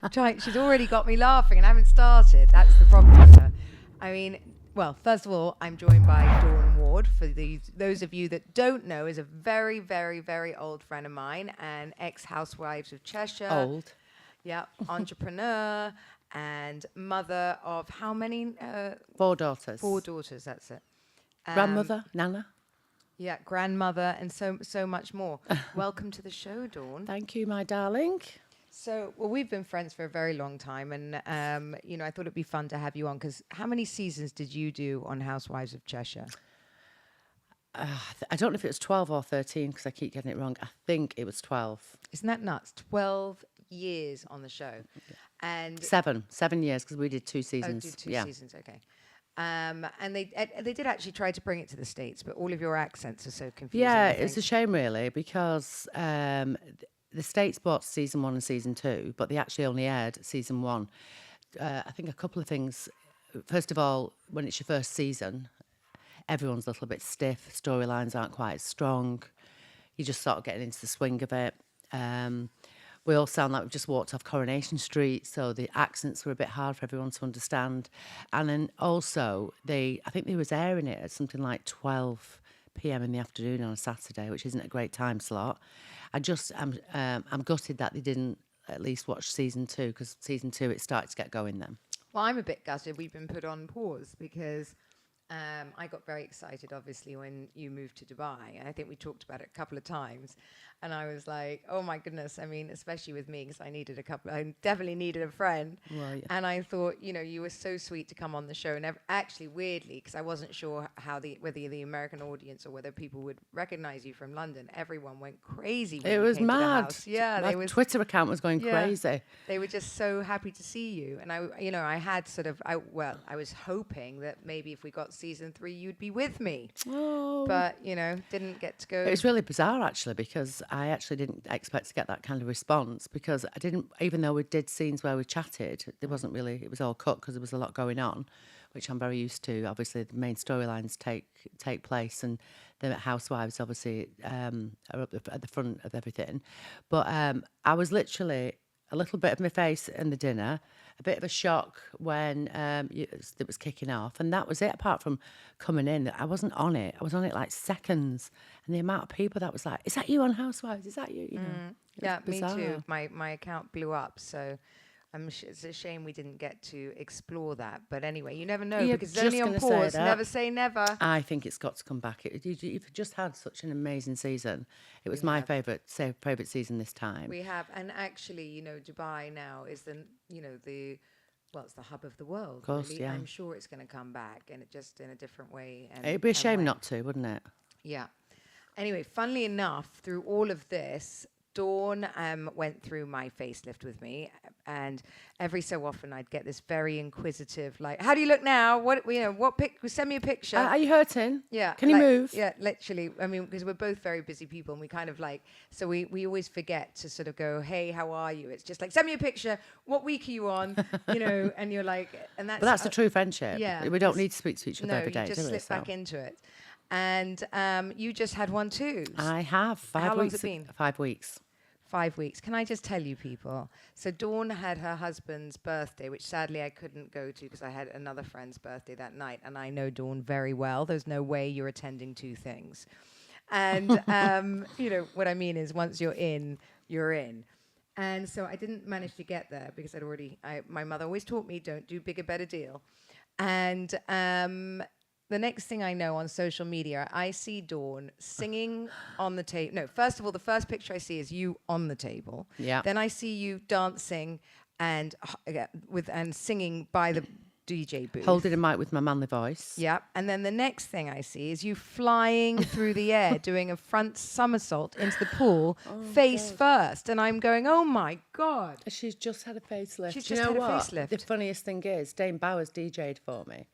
She's already got me laughing and I haven't started. That's the problem with her. I mean, well, first of all, I'm joined by Dawn Ward. For those of you that don't know, is a very, very, very old friend of mine and ex-Housewives of Cheshire. Old. Yeah, entrepreneur and mother of how many? 4 daughters. 4 daughters, that's it. Grandmother, Nana. Yeah, grandmother and so much more. Welcome to the show, Dawn. Thank you, my darling. So, well, we've been friends for a very long time, and I thought it'd be fun to have you on because how many seasons did you do on Housewives of Cheshire? I don't know if it was 12 or 13 because I keep getting it wrong. I think it was 12. Isn't that nuts? 12 years on the show, and 7 years because we did 2 seasons. did 2 seasons, okay. And they did actually try to bring it to the States, but all of your accents are so confusing. Yeah, it's a shame really because the States bought season 1 and season 2, but they actually only aired season 1. I think a couple of things. First of all, when it's your first season, everyone's a little bit stiff. Storylines aren't quite as strong. You're just sort of getting into the swing of it. We all sound like we've just walked off Coronation Street, so the accents were a bit hard for everyone to understand. And then also, I think they was airing it at something like 12 p.m. in the afternoon on a Saturday, which isn't a great time slot. I'm gutted that they didn't at least watch season 2 because season 2 it started to get going then. Well, I'm a bit gutted. We've been put on pause because I got very excited, obviously, when you moved to Dubai. And I think we talked about it a couple of times. And I was like, oh, my goodness. I mean, especially with me, because I definitely needed a friend. Right. And I thought, you were so sweet to come on the show. And actually, weirdly, because I wasn't sure whether the American audience or whether people would recognize you from London, everyone went crazy when It you was came to the mad. house. Yeah, My Twitter account was going crazy. They were just so happy to see you. And I was hoping that maybe if we got season 3, you'd be with me. Oh. But, didn't get to go. It was really bizarre, actually, because I actually didn't expect to get that kind of response because I didn't, even though we did scenes where we chatted, it was all cut because there was a lot going on, which I'm very used to. Obviously, the main storylines take place and the Housewives, obviously, are up at the front of everything. But I was literally a little bit of my face in the dinner, a bit of a shock when it was kicking off. And that was it, apart from coming in. I wasn't on it. I was on it like seconds. And the amount of people that was like, is that you on Housewives? Is that you? Yeah, me too. My account blew up. So it's a shame we didn't get to explore that. But anyway, you never know because it's only on pause. Never say never. I think it's got to come back. You've just had such an amazing season. It was my favourite season this time. We have. And actually, Dubai now is it's the hub of the world. Of course, really. yeah. I'm sure it's going to come back and it just in a different way. It'd be a shame not to, wouldn't it? Yeah. Anyway, funnily enough, through all of this, Dawn went through my facelift with me, and every so often I'd get this very inquisitive, like, "How do you look now? What send me a picture." Are you hurting? Yeah. Can you move? Yeah, literally. I mean, because we're both very busy people, and we kind of so we always forget to sort of go, "Hey, how are you?" It's just like, "Send me a picture. What week are you on?" and you're like, and that's. But that's the true friendship. Yeah. We don't need to speak to each other every day, you just do we? slip back into it. And you just had one too. I have 5 weeks. How long's it been? 5 weeks. 5 weeks. Can I just tell you, people? So Dawn had her husband's birthday, which sadly I couldn't go to because I had another friend's birthday that night, and I know Dawn very well. There's no way you're attending 2 things. And what I mean is, once you're in, you're in. And so I didn't manage to get there because my mother always taught me, don't do bigger, better deal. And the next thing I know on social media, I see Dawn singing on the table. No, first of all, the first picture I see is you on the table. Yeah. Then I see you dancing and singing by the DJ booth. Holding a mic with my manly voice. Yeah. And then the next thing I see is you flying through the air, doing a front somersault into the pool, face first. And I'm going, oh my God. She's just had a facelift. She's just had a facelift. The funniest thing is, Dame Bowers DJ'd for me.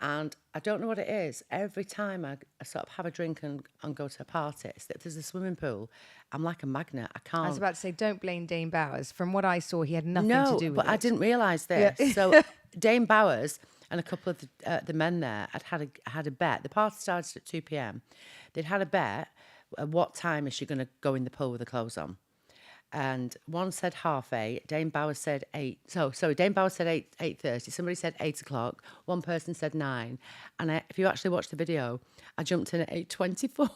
And I don't know what it is. Every time I sort of have a drink and go to a party, if there's a swimming pool, I'm like a magnet. I can't. I was about to say, don't blame Dame Bowers. From what I saw, he had nothing to do with it. No, but I didn't realise this. Yeah. So Dame Bowers and a couple of the men there had a bet. The party started at 2 p.m. They'd had a bet. At what time is she going to go in the pool with the clothes on? And one said 8:30. Dame Bauer said 8. So, sorry, Dame Bauer said 8:30. Somebody said 8 o'clock. One person said 9. And if you actually watch the video, I jumped in at 8:24.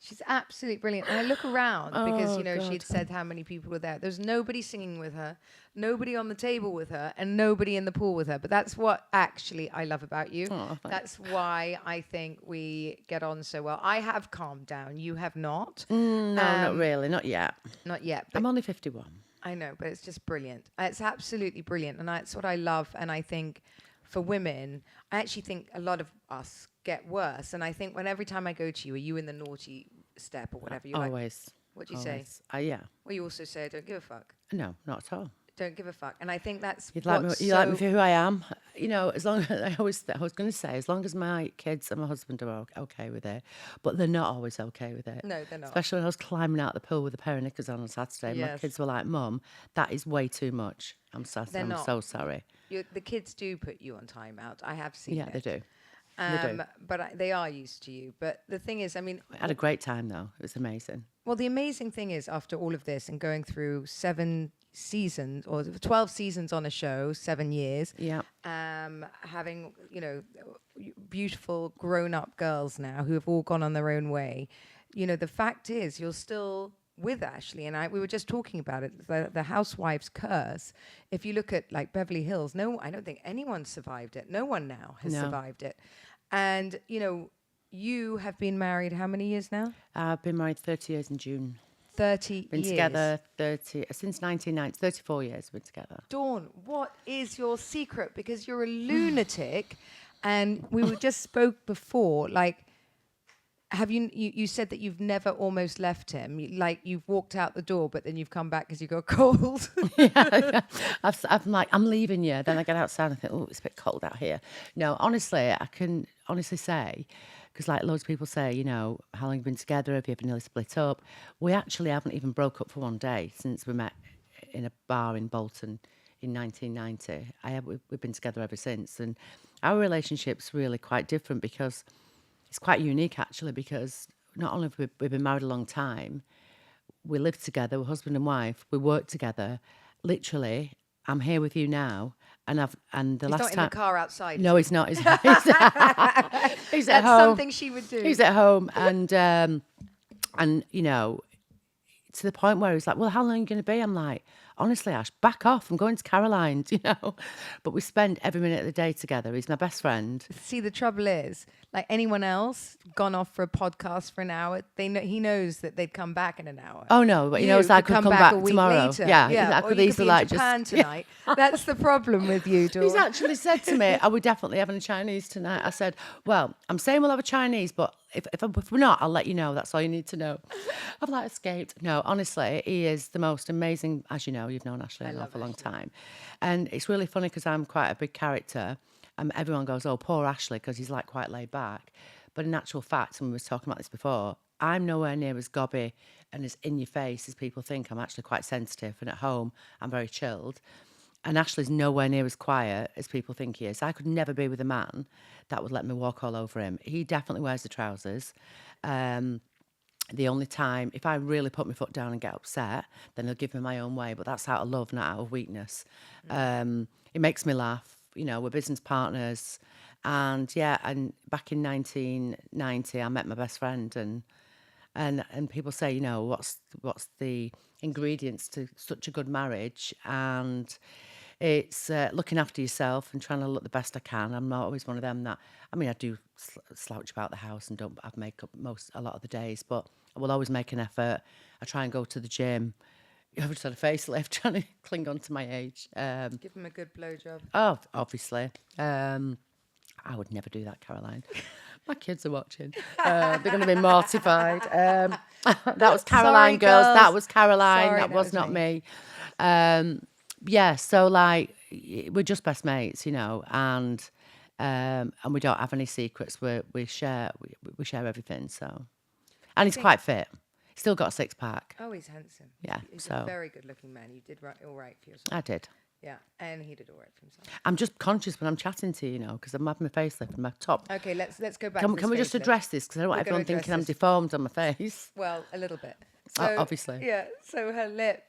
She's absolutely brilliant. And I look around because, Oh, she'd God. said how many people were there. There's nobody singing with her, nobody on the table with her, and nobody in the pool with her. But that's what actually I love about you. Oh, thanks. That's why I think we get on so well. I have calmed down. You have not. No, not really. Not yet. Not yet. But I'm only 51. I know, but it's just brilliant. It's absolutely brilliant. And that's what I love. And I think for women, I actually think a lot of us get worse. And I think every time I go to you, are you in the naughty step or whatever? You're Always. like, what do you say? Yeah. Well, you also say, I don't give a fuck. No, not at all. Don't give a fuck. And I think that's You like me for who I am. As long as I was going to say, as long as my kids and my husband are okay with it, but they're not always okay with it. No, they're not. Especially when I was climbing out the pool with a pair of knickers on Saturday. Yes. My kids were like, "Mum, that is way too much." I'm so sorry. The kids do put you on timeout. I have seen Yeah, it. they do. But they are used to you. But the thing is, I had a great time though. It was amazing. well, the amazing thing is, after all of this and going through 7 seasons or 12 seasons on a show, 7 years, Yeah. having, beautiful grown-up girls now who have all gone on their own way, the fact is you're still with Ashley. And we were just talking about it, the Housewives curse. If you look at like Beverly Hills, I don't think anyone survived it. No one now has survived it. And, you have been married how many years now? I've been married 30 years in June. 30 Been years. together since 1990. 34 years we've been together. Dawn, what is your secret? Because you're a lunatic, and we just spoke before. Like, have you said that you've never almost left him? You've walked out the door, but then you've come back because you got cold. Yeah. I'm like, I'm leaving you. Then I get outside and think, oh, it's a bit cold out here. No, honestly, I can honestly say, because like loads of people say, how long you've been together, have you ever nearly split up? We actually haven't even broke up for one day since we met in a bar in Bolton in 1990. We've been together ever since. And our relationship's really quite different because it's quite unique actually, because not only have we been married a long time, we live together, we're husband and wife, we work together. Literally, I'm here with you now, and the He's last not time. In the car outside. No, he's not. He's at That's home. something she would do. He's at home, and to the point where he's like, "Well, how long are you going to be?" I'm like, "Honestly, Ash, back off. I'm going to Caroline's, But we spend every minute of the day together. He's my best friend. See, the trouble is, like anyone else, gone off for a podcast for an hour, he knows that they'd come back in an hour. Oh no, but he knows I could come back a week tomorrow. later. Yeah, I or could you easily be like in Japan just tonight. That's the problem with you, Dawn. He's actually said to me, "Are we definitely having a Chinese tonight?" I said, "Well, I'm saying we'll have a Chinese, but if we're not, I'll let you know. That's all you need to know." I've like escaped. No, honestly, he is the most amazing. As you know, you've known Ashley an awful long time, and it's really funny because I'm quite a big character. Everyone goes, "Oh, poor Ashley," because he's like quite laid back. But in actual fact, and we were talking about this before, I'm nowhere near as gobby and as in your face as people think. I'm actually quite sensitive, and at home, I'm very chilled. And Ashley's nowhere near as quiet as people think he is. I could never be with a man that would let me walk all over him. He definitely wears the trousers. The only time, if I really put my foot down and get upset, then he'll give me my own way. But that's out of love, not out of weakness. It makes me laugh. We're business partners. And back in 1990, I met my best friend, and people say, what's the ingredients to such a good marriage? And it's looking after yourself and trying to look the best I can. I'm not always one of them that, I do slouch about the house and don't have makeup a lot of the days, but I will always make an effort. I try and go to the gym. I've just had a facelift, trying to cling on to my age. Give him a good blowjob. Oh, obviously. I would never do that, Caroline. My kids are watching. They're going to be mortified. That was Caroline, Sorry, girls. girls. That was Caroline. Sorry, that was not me. So like we're just best mates, and we don't have any secrets. We share everything. So, and he's quite fit. Still got a 6-pack. Oh, he's handsome. Yeah, He's so a very good-looking man. You did all right for yourself. I did. Yeah, and he did all right for himself. I'm just conscious when I'm chatting to you, because I'm having my facelift and my top. Okay, let's go back. Can we just address this? Because I don't want everyone thinking I'm deformed on my face. Well, a little bit. So Obviously. yeah. So her lip.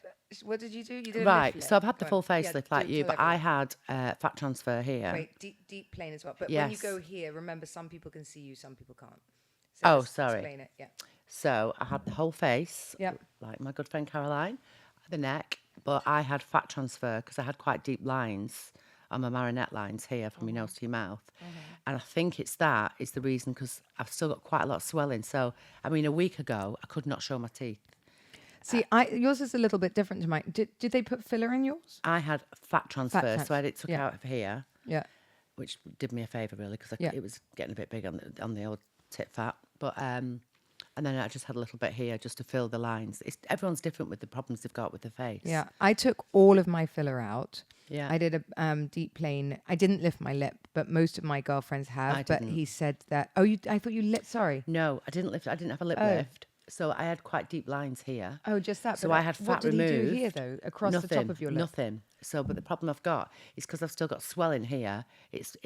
What did you do? You did a lift Right, lip. so I've had the Go on. full Yeah, facelift like you, tell but I everyone. had fat transfer here. Wait, deep plane as well. But when you Yes. go here, remember some people can see you, some people can't. So Oh, just sorry. explain it. Yeah. So I had the whole face, Yep. like my good friend Caroline, the neck, but I had fat transfer because I had quite deep lines on my marionette lines here from your nose to your mouth. And I think it's that is the reason because I've still got quite a lot of swelling. So, I mean, a week ago, I could not show my teeth. See, yours is a little bit different to mine. Did they put filler in yours? I had fat transfer, so I had it took Yeah. out of here, Yeah. which did me a favour really because Yeah. it was getting a bit big on the old tit fat. But and then I just had a little bit here just to fill the lines. Everyone's different with the problems they've got with the face. Yeah. I took all of my filler out. Yeah. I did a deep plane. I didn't lift my lip, but most of my girlfriends have. I But didn't. he said that. Oh, I thought you lit. Sorry. No, I didn't lift. I didn't have a lip Oh. lift, so I had quite deep lines here. Oh, just that. So but I had what fat did removed. he do here though? Across the top of your lip. Nothing. So, but the problem I've got is because I've still got swelling here. It's.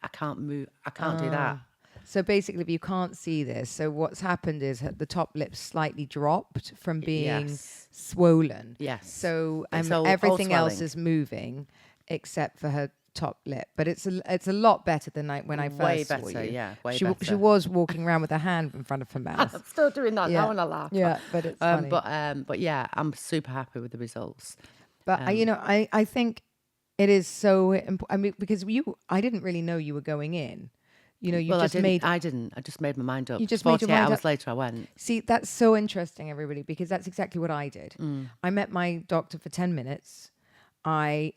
I can't move. I can't do that. So basically, if you can't see this, so what's happened is the top lip slightly dropped from being Yes. swollen. Yes. So It's all everything else swelling. is moving except for her top lip. But it's a lot better than when I first Way saw better, you. yeah, way She better. was walking around with her hand in front of her mouth. I'm still doing that Yeah. now, and I laugh. Yeah, but it's funny. But yeah, I'm super happy with the results. But I think it is so important. I mean, because I didn't really know you were going in. You know, you Well, just I made. didn't. I just made my mind up. You just made your 48 mind hours up. later, I went. See, that's so interesting, everybody, because that's exactly what I did. Mm. I met my doctor for 10 minutes.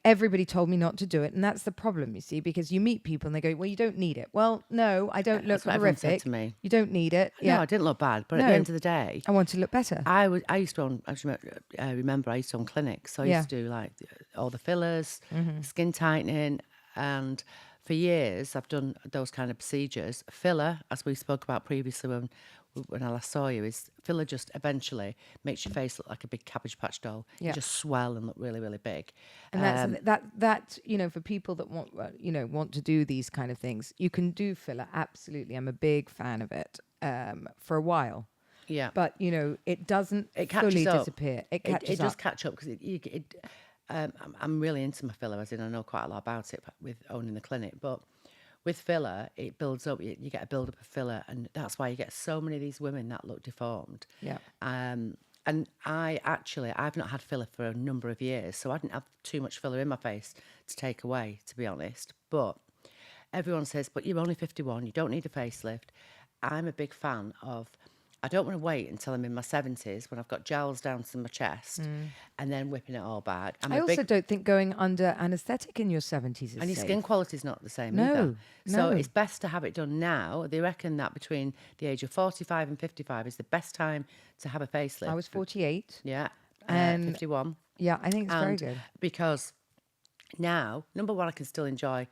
Everybody told me not to do it, and that's the problem, you see, because you meet people and they go, "Well, you don't need it." Well, no, I don't look That's what everyone horrific. said to me. You don't need it. No, I didn't look bad, but at No. the end of the day, I want to look better. I used to own. I remember I used to own clinics, so I used to do like all the fillers, skin tightening, and for years I've done those kind of procedures. Filler, as we spoke about previously when I last saw you, is filler just eventually makes your face look like a big Cabbage Patch doll. Yeah. You just swell and look really, really big. And that's for people that want to do these kind of things, you can do filler. Absolutely, I'm a big fan of it. For a while, Yeah, but it doesn't catches fully up. disappear. It catches It does up. catch up because I'm really into my filler, as in I know quite a lot about it with owning the clinic. But with filler, it builds up. You get a build up of filler, and that's why you get so many of these women that look deformed. Yeah. And I've not had filler for a number of years, so I didn't have too much filler in my face to take away, to be honest. But everyone says, but you're only 51, you don't need a facelift. I'm a big fan of, I don't want to wait until I'm in my 70s when I've got gels down to my chest and then whipping it all back. I also don't think going under anaesthetic in your 70s is And your safe. skin quality is not the same No, either. So no. it's best to have it done now. They reckon that between the age of 45 and 55 is the best time to have a facelift. I was 48. Yeah, And 51. Yeah, I think it's very And good. because now, number one, I can still enjoy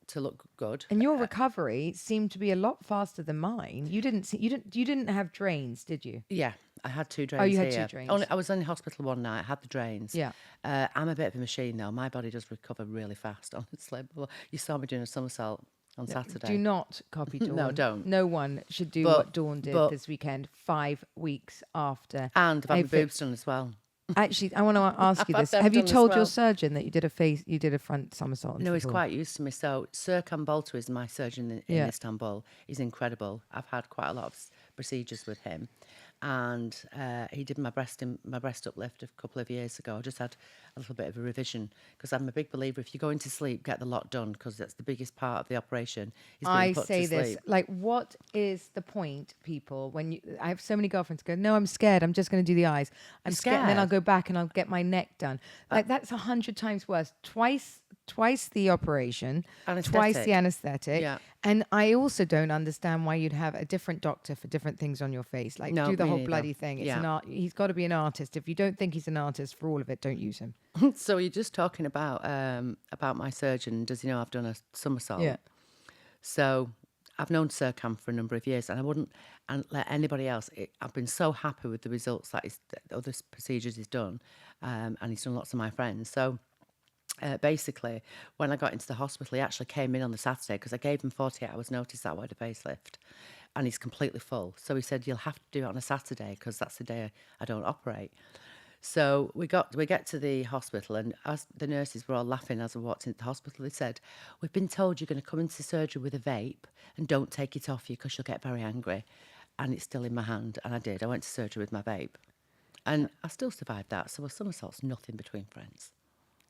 to look good. And your recovery seemed to be a lot faster than mine. You didn't have drains, did you? Yeah, I had 2 drains. you had 2 here. drains. I was in hospital one night. I had the drains. Yeah. I'm a bit of a machine though. My body does recover really fast. Honestly, well, you saw me doing a somersault on Saturday. Do not copy Dawn. No, don't. No one should do But- what Dawn did but- this weekend, 5 weeks after. And I've had my April- boobs done as well. Actually, I want to ask you I've this. had them Have you done as told your well. surgeon that you did a front somersault? No, he's before? quite used to me. So Serkan Boltu is my surgeon in Yeah. Istanbul. He's incredible. I've had quite a lot of procedures with him, and he did my breast uplift a couple of years ago. I just had a little bit of a revision because I'm a big believer. If you're going to sleep, get the lot done because that's the biggest part of the operation. Is being I put say to this, sleep. like, what is the point, people, when I have so many girlfriends go, no, I'm scared, I'm just going to do the eyes. I'm scared. And then I'll scared? go back and I'll get my neck done. Like, that's 100 times worse. Twice the operation, twice the Anaesthetic. anesthetic. Yeah. And I also don't understand why you'd have a different doctor for different things on your face. Like, No, do the me whole neither. bloody thing. It's Yeah. an art. He's got to be an artist. If you don't think he's an artist for all of it, don't use him. So you're just talking about my surgeon. Does he know I've done a somersault? Yeah. So I've known Serkan for a number of years, and I wouldn't let anybody else. I've been so happy with the results that the other procedures he's done, and he's done lots of my friends. So basically, when I got into the hospital, he actually came in on the Saturday because I gave him 48 hours notice that I wanted a facelift. and he's completely full. So he said, you'll have to do it on a Saturday because that's the day I don't operate. So we get to the hospital, and as the nurses were all laughing as I walked into the hospital, they said, we've been told you're going to come into surgery with a vape and don't take it off you because you'll get very angry. And it's still in my hand, and I did. I went to surgery with my vape. And I still survived that, so a somersault's nothing between friends.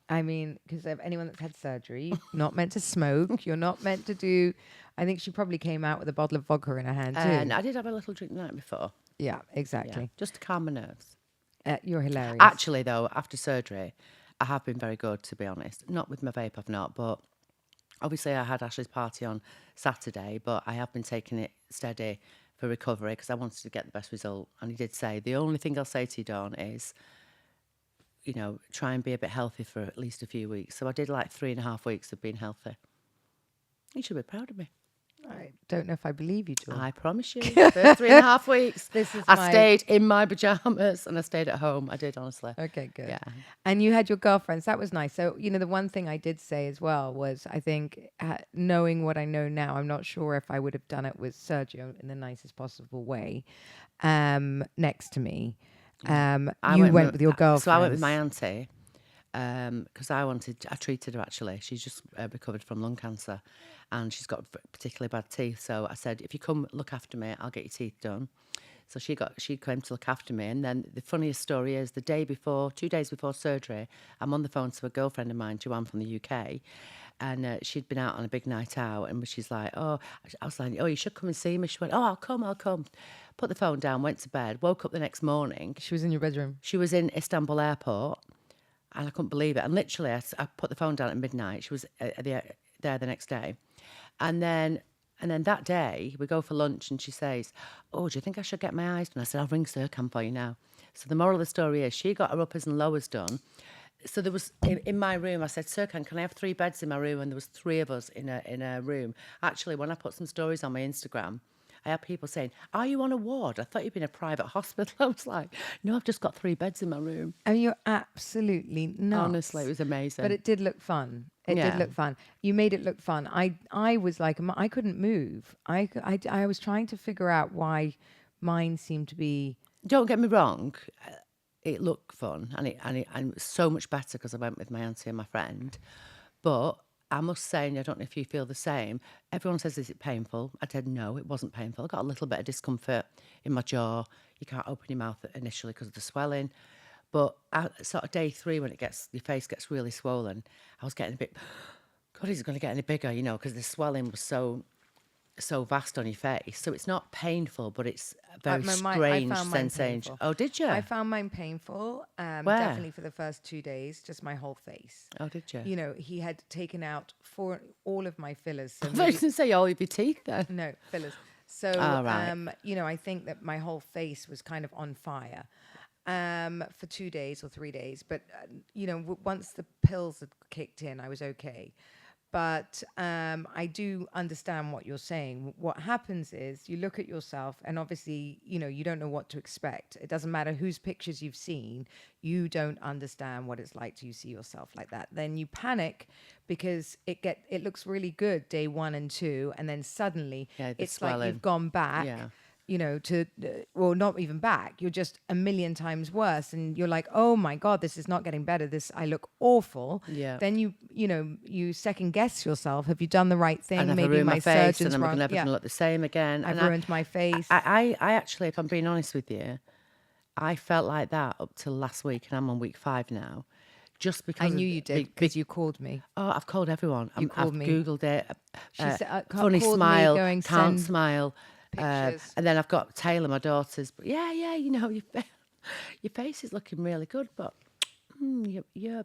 I mean, because anyone that's had surgery, not meant to smoke. You're not meant to do. I think she probably came out with a bottle of vodka in her hand too. And I did have a little drink the night before. Yeah, exactly. Yeah, just to calm my nerves. You're hilarious. Actually, though, after surgery, I have been very good, to be honest. Not with my vape, I've not, but obviously I had Ashley's party on Saturday, but I have been taking it steady for recovery because I wanted to get the best result. And he did say, the only thing I'll say to you, Dawn, is, you know, try and be a bit healthy for at least a few weeks. So I did like 3.5 weeks of being healthy. You should be proud of me. I don't know if I believe you, Dawn. I promise you. First 3.5 weeks, I stayed in my pajamas and I stayed at home. I did, honestly. Okay, good. Yeah. And you had your girlfriends. That was nice. So, you know, the one thing I did say as well was I think knowing what I know now, I'm not sure if I would have done it with Sergio in the nicest possible way next to me. You went with your girlfriend. So I went with my auntie because I treated her actually. She's just recovered from lung cancer and she's got particularly bad teeth. So I said, if you come look after me, I'll get your teeth done. So she came to look after me. And then the funniest story is 2 days before surgery, I'm on the phone to a girlfriend of mine, Joanne from the UK. And she'd been out on a big night out and she's like, I was like, you should come and see me. She went, I'll come. Put the phone down, went to bed, woke up the next morning. She was in your bedroom. She was in Istanbul airport and I couldn't believe it. And literally I put the phone down at midnight. She was there the next day. And then that day we go for lunch and she says, do you think I should get my eyes done? I said, I'll ring Serkan for you now. So the moral of the story is she got her uppers and lowers done. So there was in my room. I said, Serkan, can I have 3 beds in my room? And there was 3 of us in a room. Actually, when I put some stories on my Instagram, I had people saying, are you on a ward? I thought you'd been in a private hospital. I was like, no, I've just got 3 beds in my room. And you're absolutely nuts. Honestly, it was amazing. But it did look fun. It did look fun. You made it look fun. I was like, I couldn't move. I was trying to figure out why mine seemed to be. Don't get me wrong. It looked fun and it was so much better because I went with my auntie and my friend. But I must say, and I don't know if you feel the same, everyone says, is it painful? I said, no, it wasn't painful. I got a little bit of discomfort in my jaw. You can't open your mouth initially because of the swelling. But sort of day 3, when your face gets really swollen, I was getting a bit, God, is it going to get any bigger, because the swelling was so vast on your face. So it's not painful, but it's a very strange sensation. Oh, did you? I found mine painful. Definitely for the first 2 days, just my whole face. Oh, did you? He had taken out all of my fillers. So I was going to say all of your teeth then. No, fillers. So, right. I think that my whole face was kind of on fire for 2 days or 3 days. But, once the pills had kicked in, I was okay. But I do understand what you're saying. What happens is you look at yourself and obviously, you don't know what to expect. It doesn't matter whose pictures you've seen. You don't understand what it's like to see yourself like that. Then you panic because it looks really good day 1 and 2. And then suddenly it's swelling. Like you've gone back. Yeah. Not even back. You're just a million times worse. And you're like, oh my God, this is not getting better. I look awful. Yeah. Then you second guess yourself. Have you done the right thing? And maybe ruined my face surgeon's and I'm wrong. never going to look the same again. I've ruined my face. I actually, if I'm being honest with you, I felt like that up till last week and I'm on week 5 now. Just because I knew you did because you called me. Oh, I've called everyone. I've Googled it. She said, funny smile, going, can't smile. And then I've got Taylor, my daughter's. But your face is looking really good, but your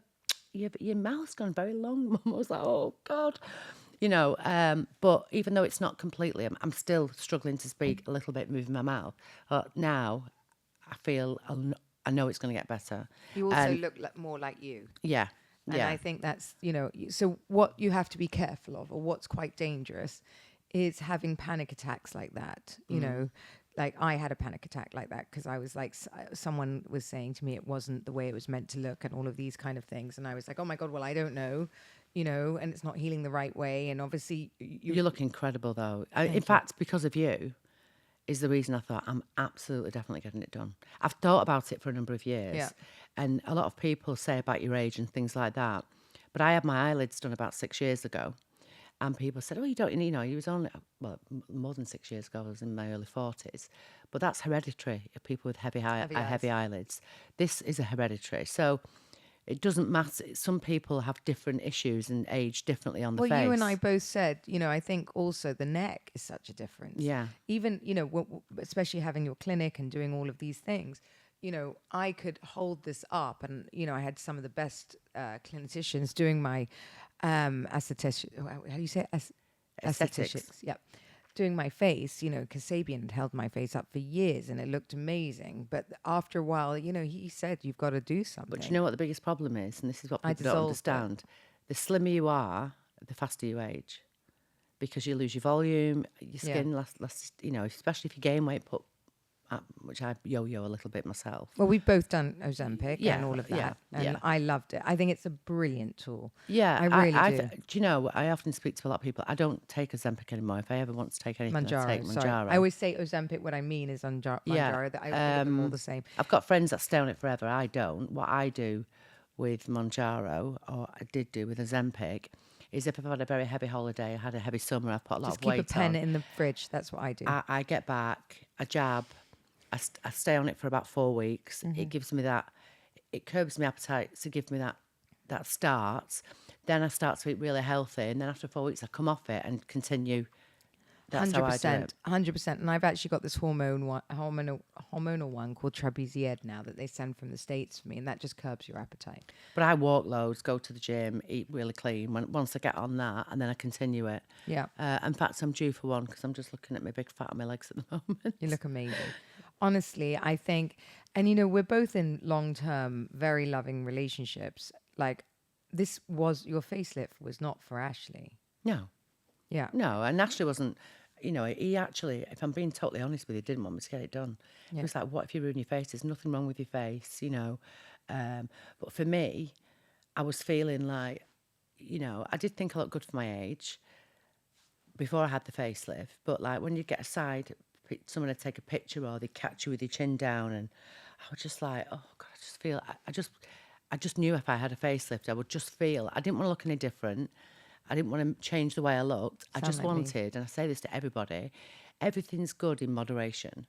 mouth's gone very long. Mum, I was like, oh God, But even though it's not completely, I'm still struggling to speak a little bit, moving my mouth. But now I know it's going to get better. You also look more like you. Yeah. And I think that's, so what you have to be careful of, or what's quite dangerous, is having panic attacks like that. Like I had a panic attack like that because I was like, someone was saying to me it wasn't the way it was meant to look and all of these kind of things. And I was like, oh my God, well, I don't know, and it's not healing the right way. And obviously... You look incredible though. In fact, because of you, is the reason I thought I'm absolutely definitely getting it done. I've thought about it for a number of years, Yeah. and a lot of people say about your age and things like that. But I had my eyelids done about 6 years ago, and people said, "Oh, you don't, you know, you was only more than 6 years ago. I was in my early 40s, but that's hereditary. People with heavy Eyes. eyelids. This is a hereditary, so." It doesn't matter. Some people have different issues and age differently on the face. Well, you and I both said, I think also the neck is such a difference. Yeah. Even, especially having your clinic and doing all of these things, I could hold this up, and, I had some of the best clinicians doing my aesthetic. How do you say it? Aesthetics. Yeah. Doing my face, Kasabian had held my face up for years and it looked amazing. But after a while, he said, you've got to do something. But you know what the biggest problem is, and this is what I people don't dissolved it. understand. The slimmer you are, the faster you age. Because you lose your volume, your skin lasts, especially if you gain weight, which I yo-yo a little bit myself. Well, we've both done Ozempic and all of that. And yeah. I loved it. I think it's a brilliant tool. Yeah, I really do. Do you know, I often speak to a lot of people. I don't take Ozempic anymore. If I ever want to take anything, I take Manjaro. Sorry. I always say Ozempic. What I mean is Manjaro. That I look at them all the same. I've got friends that stay on it forever. I don't. What I do with Manjaro, or I did do with Ozempic, is if I've had a very heavy holiday, I had a heavy summer, I've put a lot of weight on. Just keep a pen in the fridge. That's what I do. I get back, I jab, I stay on it for about 4 weeks. It gives me that, it curbs my appetite to give me that start. Then I start to eat really healthy, and then after 4 weeks I come off it and continue. That's 100%, how I do it. 100%. And I've actually got this hormonal one called Trapezied now that they send from the States for me, and that just curbs your appetite. But I walk loads, go to the gym, eat really clean. Once I get on that, and then I continue it. Yeah. In fact, I'm due for one because I'm just looking at my big fat on my legs at the moment. You look amazing. Honestly, I think, and we're both in long-term, very loving relationships. Like, your facelift was not for Ashley. No. Yeah. No, and Ashley wasn't, he actually, if I'm being totally honest with you, didn't want me to get it done. Yeah. He was like, what if you ruin your face? There's nothing wrong with your face, But for me, I was feeling like, I did think I looked good for my age before I had the facelift. But like when you get aside, someone would take a picture or they'd catch you with your chin down, and I was just like, oh God, I just feel, I just knew if I had a facelift, I would just feel, I didn't want to look any different. I didn't want to change the way I looked. I just wanted, and I say this to everybody, everything's good in moderation.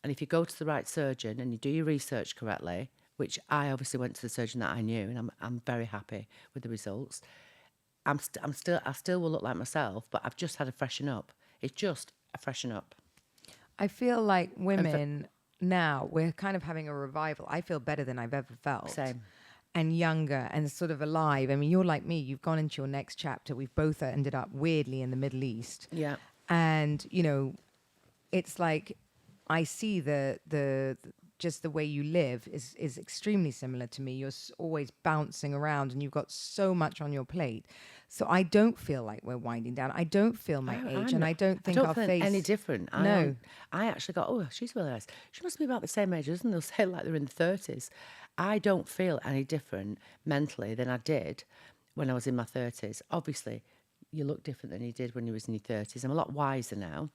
And if you go to the right surgeon and you do your research correctly, which I obviously went to the surgeon that I knew, and I'm very happy with the results. I still will look like myself, but I've just had a freshen up. It's just a freshen up. I feel like women now, we're kind of having a revival. I feel better than I've ever felt. Same. And younger and sort of alive. I mean, you're like me. You've gone into your next chapter. We've both ended up weirdly in the Middle East. Yeah. And, it's like I see just the way you live is extremely similar to me. You're always bouncing around and you've got so much on your plate. So I don't feel like we're winding down. I don't feel my age, and I don't think our face any different. No. I actually got, oh, she's really nice. She must be about the same age, isn't? They'll say like they're in the 30s. I don't feel any different mentally than I did when I was in my 30s. Obviously, you look different than you did when you was in your 30s. I'm a lot wiser now,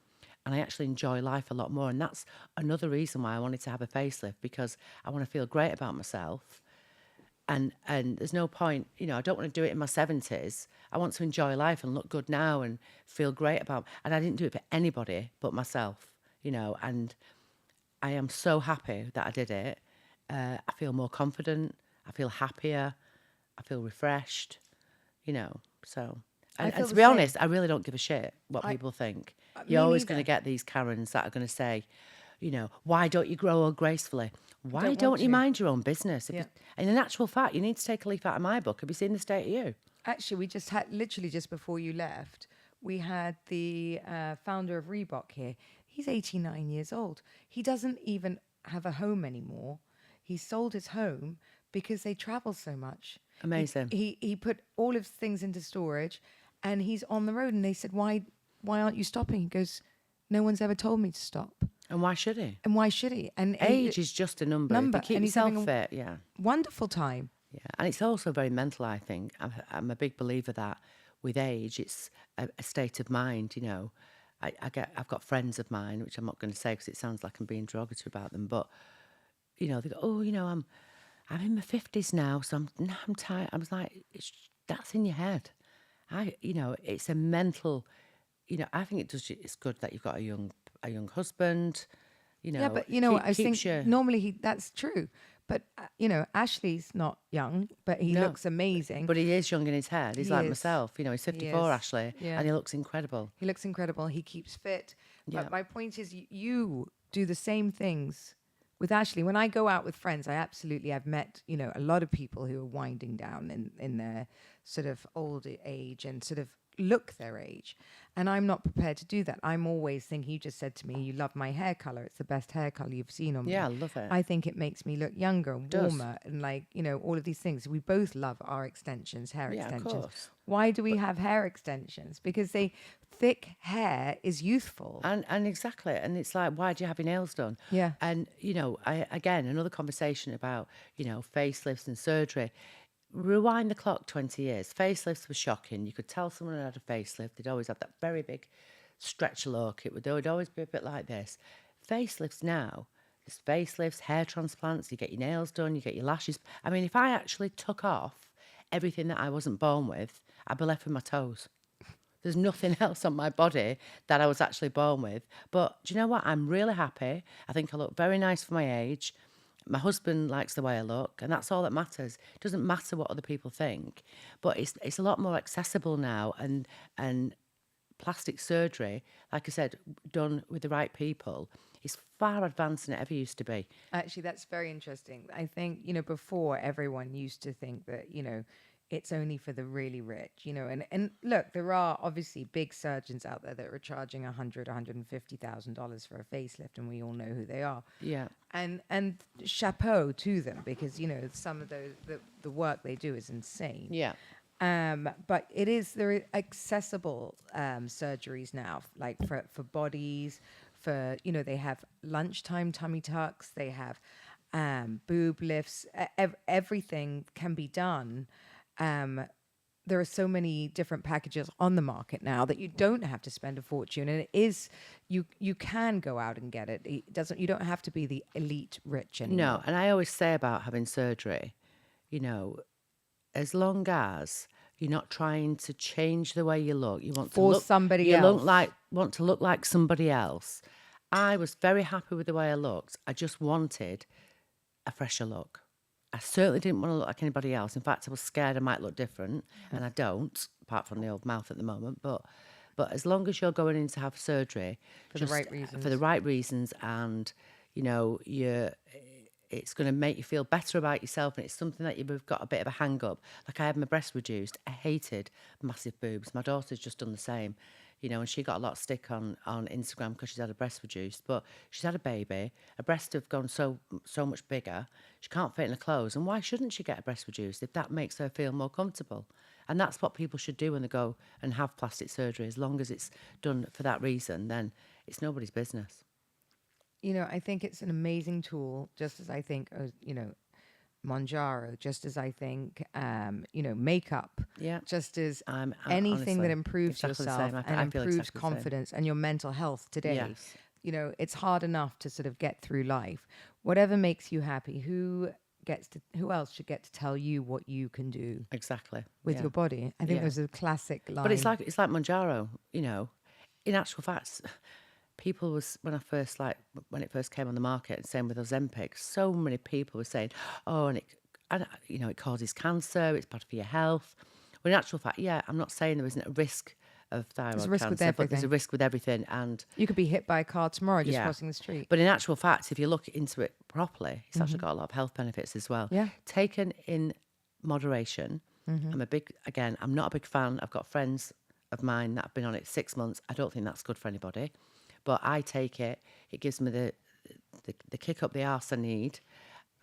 and I actually enjoy life a lot more. And that's another reason why I wanted to have a facelift, because I want to feel great about myself. And there's no point, I don't want to do it in my 70s. I want to enjoy life and look good now and feel great about. And I didn't do it for anybody but myself, and I am so happy that I did it. I feel more confident. I feel happier. I feel refreshed, so. And to be honest, I really don't give a shit what people think. You're always going to get these Karens that are going to say, why don't you grow gracefully? Why don't you mind your own business? And in actual fact, you need to take a leaf out of my book. Have you seen the state of you? Actually, we just had, literally just before you left, we had the founder of Reebok here. He's 89 years old. He doesn't even have a home anymore. He sold his home because they travel so much. Amazing. He put all of his things into storage, and he's on the road. And they said, why aren't you stopping? He goes, no one's ever told me to stop. And why should he? And age is just a number. If you keep yourself fit, wonderful time. Yeah, and it's also very mental, I think. I'm a big believer that with age, it's a state of mind, I've got friends of mine, which I'm not going to say because it sounds like I'm being derogatory about them, but they go, oh, I'm in my 50s now, so I'm tired. I was like, that's in your head. It's a mental. I think it's good that you've got a young husband. Yeah, but I Keeps think you. normally that's true. But Ashley's not young, but he No, looks amazing. but he is young in his head. He's He like is. myself. He's He 54, is. Ashley, Yeah. and he looks incredible. He looks incredible. He keeps fit. Yeah. But my point is, you do the same things with Ashley. When I go out with friends, I've met, a lot of people who are winding down in their sort of old age and sort of look their age. And I'm not prepared to do that. I'm always thinking, you just said to me, you love my hair color. It's the best hair color you've seen on me. Yeah, I love it. I think it makes me look younger and Does. warmer and all of these things. We both love our extensions, hair Yeah, of extensions. course. Why do we have hair extensions? Because thick hair is youthful. And exactly. And it's like, why do you have your nails done? Yeah. And, again, another conversation about, facelifts and surgery. Rewind the clock 20 years. Facelifts were shocking. You could tell someone had a facelift. They'd always have that very big stretch look. They would always be a bit like this. Facelifts now, there's facelifts, hair transplants, you get your nails done, you get your lashes. I mean, if I actually took off everything that I wasn't born with, I'd be left with my toes. There's nothing else on my body that I was actually born with. But do you know what? I'm really happy. I think I look very nice for my age. My husband likes the way I look, and that's all that matters. It doesn't matter what other people think, but it's a lot more accessible now, and plastic surgery, like I said, done with the right people, is far advanced than it ever used to be. Actually, that's very interesting. I think, before everyone used to think that, it's only for the really rich, and look, there are obviously big surgeons out there that are charging $150,000 for a facelift, and we all know who they are. Yeah. And chapeau to them, because some of the work they do is insane. Yeah. But there are accessible surgeries now, like for bodies, they have lunchtime tummy tucks, they have boob lifts, everything can be done. There are so many different packages on the market now that you don't have to spend a fortune, and you can go out and get it. You don't have to be the elite rich anymore. No, and I always say about having surgery, as long as you're not trying to change the way you look, you want For to look somebody else. Want to look like somebody else. I was very happy with the way I looked. I just wanted a fresher look. I certainly didn't want to look like anybody else. In fact, I was scared I might look different, and I don't, apart from the old mouth at the moment. But as long as you're going in to have surgery For the right reasons. for the right reasons, and it's going to make you feel better about yourself, and it's something that you've got a bit of a hang up. Like, I had my breast reduced. I hated massive boobs. My daughter's just done the same. And she got a lot of stick on Instagram because she's had a breast reduced, but she's had a baby. Her breasts have gone so much bigger. She can't fit in her clothes. And why shouldn't she get a breast reduced if that makes her feel more comfortable? And that's what people should do when they go and have plastic surgery. As long as it's done for that reason, then it's nobody's business. I think it's an amazing tool, just as I think, Monjaro, just as I think, makeup, Yeah. just as I'm anything honestly, that improves exactly the yourself same. and I feel improves exactly the same. confidence and your mental health today. Yes. It's hard enough to sort of get through life. Whatever makes you happy, who else should get to tell you what you can do Exactly. with your body? I think Yeah. there's a classic line. But it's like Monjaro, In actual fact, people when it first came on the market, and same with Ozempic, so many people were saying, oh, and it causes cancer, it's bad for your health. Well, in actual fact, yeah, I'm not saying there isn't a risk of thyroid There's a risk with cancer, but there's a everything. risk with everything. And You could be hit by a car tomorrow just Yeah. crossing the street. But in actual fact, if you look into it properly, it's actually got a lot of health benefits as well. Yeah. Taken in moderation. I'm not a big fan. I've got friends of mine that have been on it 6 months. I don't think that's good for anybody. But I take it. It gives me the kick up the arse I need.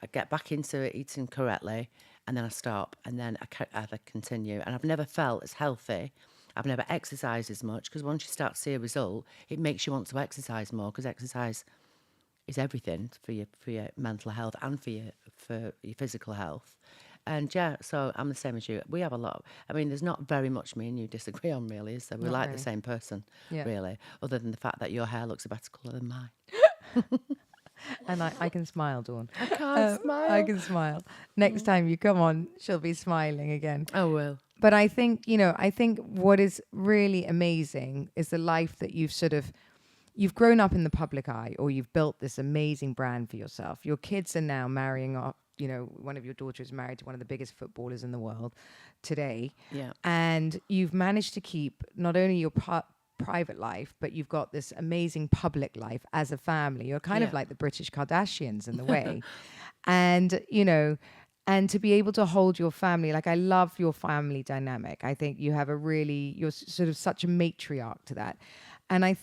I get back into it, eating correctly, and then I stop, and then I continue. And I've never felt as healthy. I've never exercised as much, because once you start to see a result, it makes you want to exercise more, because exercise is everything for your mental health and for your physical health. And yeah, so I'm the same as you. We have a lot. I mean, there's not very much me and you disagree on, really, is there? We're Not like really. the same person, Yeah. really, other than the fact that your hair looks a better colour than mine. And I can smile, Dawn. I can't I smile. can smile. Next time you come on, she'll be smiling again. I will. But I think, I think what is really amazing is the life that you've grown up in the public eye, or you've built this amazing brand for yourself. Your kids are now marrying off, one of your daughters is married to one of the biggest footballers in the world today. Yeah. And you've managed to keep not only your private life, but you've got this amazing public life as a family. You're kind of Yeah. like the British Kardashians in the way. And to be able to hold your family, like I love your family dynamic. I think you have you're sort of such a matriarch to that. And I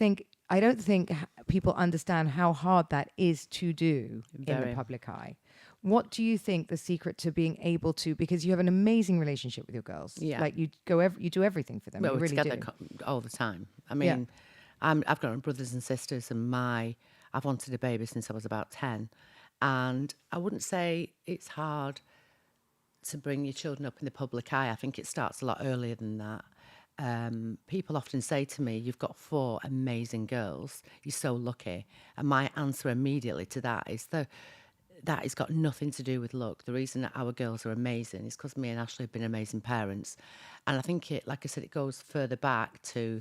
don't think people understand how hard that is to do in the public eye. What do you think the secret to being able to, because you have an amazing relationship with your girls. Yeah. Like you do everything for them. Well, you we're really together do. all the time. I mean, I've got brothers and sisters, and I've wanted a baby since I was about 10. And I wouldn't say it's hard to bring your children up in the public eye. I think it starts a lot earlier than that. People often say to me, you've got 4 amazing girls. You're so lucky. And my answer immediately to that is that has got nothing to do with luck. The reason that our girls are amazing is because me and Ashley have been amazing parents. And I think like I said, it goes further back to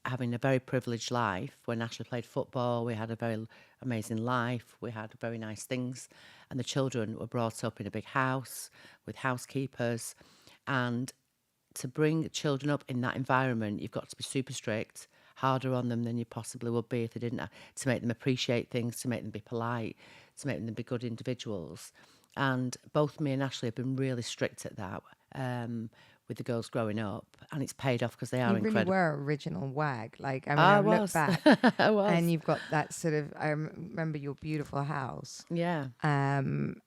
having a very privileged life. When Ashley played football, we had a very amazing life. We had very nice things. And the children were brought up in a big house with housekeepers. And to bring children up in that environment, you've got to be super strict, harder on them than you possibly would be if they didn't, to make them appreciate things, to make them be polite, to make them be good individuals. And both me and Ashley have been really strict at that with the girls growing up, and it's paid off because they are incredible. You really were original wag. Like, I mean, I look back I was. and you've got that sort of, I remember your beautiful house. Yeah. And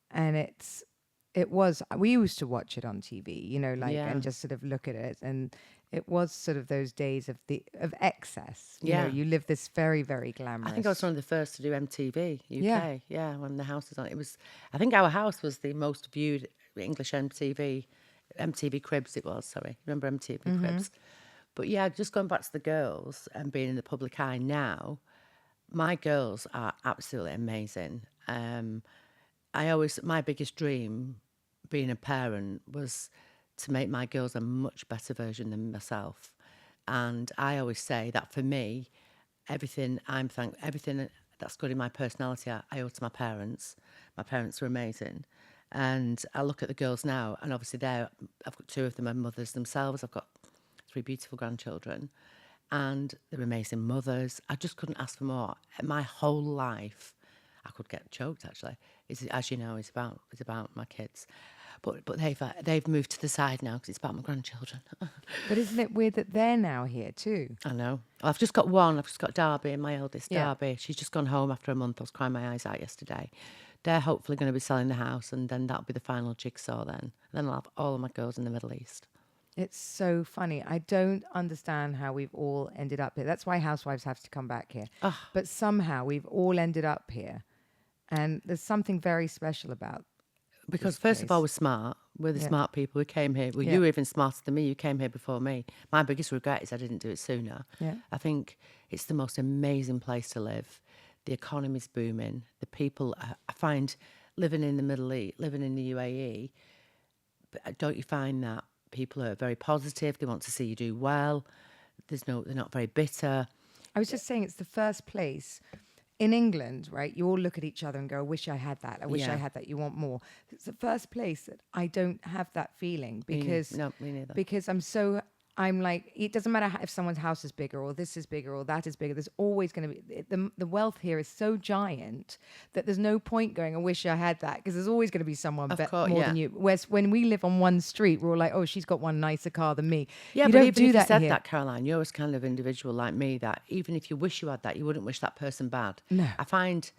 we used to watch it on TV, and just sort of look at it. And it was sort of those days of excess. You live this very, very glamorous. I think I was one of the first to do MTV UK. Yeah, when the house was on. I think our house was the most viewed English MTV Cribs it was, sorry. Remember MTV Cribs? But yeah, just going back to the girls and being in the public eye now, my girls are absolutely amazing. My biggest dream being a parent was to make my girls a much better version than myself. And I always say that for me, everything that's good in my personality, I owe to my parents. My parents were amazing. And I look at the girls now, and obviously I've got 2 of them are mothers themselves. I've got 3 beautiful grandchildren, and they're amazing mothers. I just couldn't ask for more. My whole life, I could get choked actually. As you know, it's about my kids. But they've moved to the side now because it's about my grandchildren. But isn't it weird that they're now here too? I know. I've just got one. I've just got Darby, my eldest Darby. She's just gone home after a month. I was crying my eyes out yesterday. They're hopefully going to be selling the house, and then that'll be the final jigsaw then. And then I'll have all of my girls in the Middle East. It's so funny. I don't understand how we've all ended up here. That's why Housewives have to come back here. But somehow we've all ended up here. And there's something very special about because first of all, we're smart. We're the smart people. We came here. Well, you were even smarter than me. You came here before me. My biggest regret is I didn't do it sooner. Yeah. I think it's the most amazing place to live. The economy's booming. The people, I find, living in the Middle East, living in the UAE, don't you find that people are very positive? They want to see you do well. They're not very bitter. I was just saying it's the first place. In England, right, you all look at each other and go, I wish I had that. I wish I had that. You want more. It's the first place that I don't have that feeling because No, me neither. Because I'm like, it doesn't matter if someone's house is bigger or this is bigger or that is bigger. There's always going to be, the wealth here is so giant that there's no point going, I wish I had that, because there's always going to be someone more than you. Whereas when we live on one street, we're all like, oh, she's got one nicer car than me. Yeah, you but don't even do if that you said here. that, Caroline, you're this kind of individual like me that even if you wish you had that, you wouldn't wish that person bad. No. I find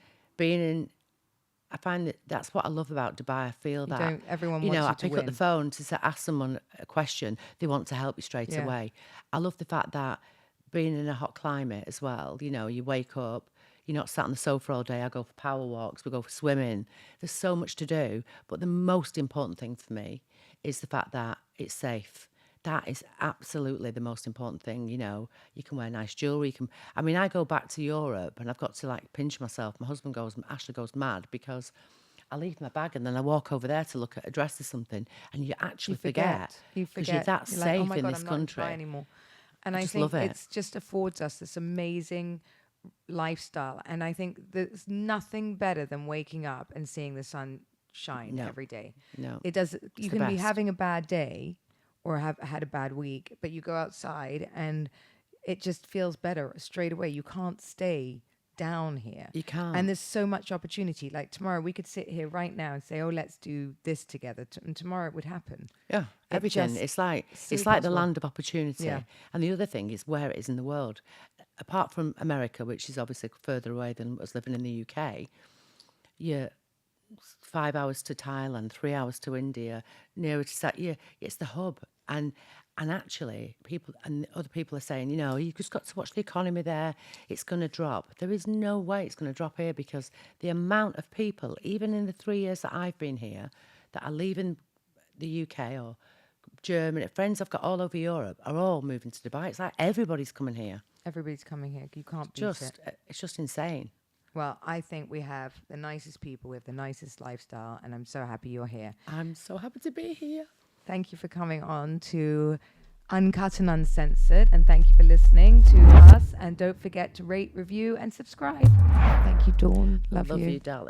that's what I love about Dubai. I feel that everyone wants you I to pick win. up the phone to ask someone a question. They want to help you straight away. I love the fact that being in a hot climate as well. You wake up, You're not sat on the sofa all day. I go for power walks. We go for swimming. There's so much to do. But the most important thing for me is the fact that it's safe. That is absolutely the most important thing. You know, you can wear nice jewelry. I mean, I go back to Europe and I've got to like pinch myself. My husband Ashley goes mad because I leave my bag and then I walk over there to look at a dress or something, and you actually forget. You because forget. you're that You're safe like, oh my in God, this I'm country. not in Dubai anymore. And I I just think love it. it's just affords us this amazing lifestyle. And I think there's nothing better than waking up and seeing the sun shine No. every day. No, It does. it's You the can be best. having a bad day or have had a bad week, but you go outside and it just feels better straight away. You can't stay down here. You can't. And there's so much opportunity. Like tomorrow, we could sit here right now and say, "Oh, let's do this together," and tomorrow it would happen. Yeah, everything. just- It's like so it's like the possible. land of opportunity. Yeah. And the other thing is where it is in the world. Apart from America, which is obviously further away than us living in the UK, you're 5 hours to Thailand, 3 hours to India, nearer to it's the hub. And actually, other people are saying, you know, you just got to watch the economy there. It's going to drop. There is no way it's going to drop here because the amount of people, even in the 3 years that I've been here, that are leaving the UK or Germany, friends I've got all over Europe are all moving to Dubai. It's like everybody's coming here. Everybody's coming here. You can't beat it. It's just insane. Well, I think we have the nicest people. We have the nicest lifestyle, and I'm so happy you're here. I'm so happy to be here. Thank you for coming on to Uncut and Uncensored, and thank you for listening to us. And don't forget to rate, review, and subscribe. Thank you, Dawn. Love Love you, darling.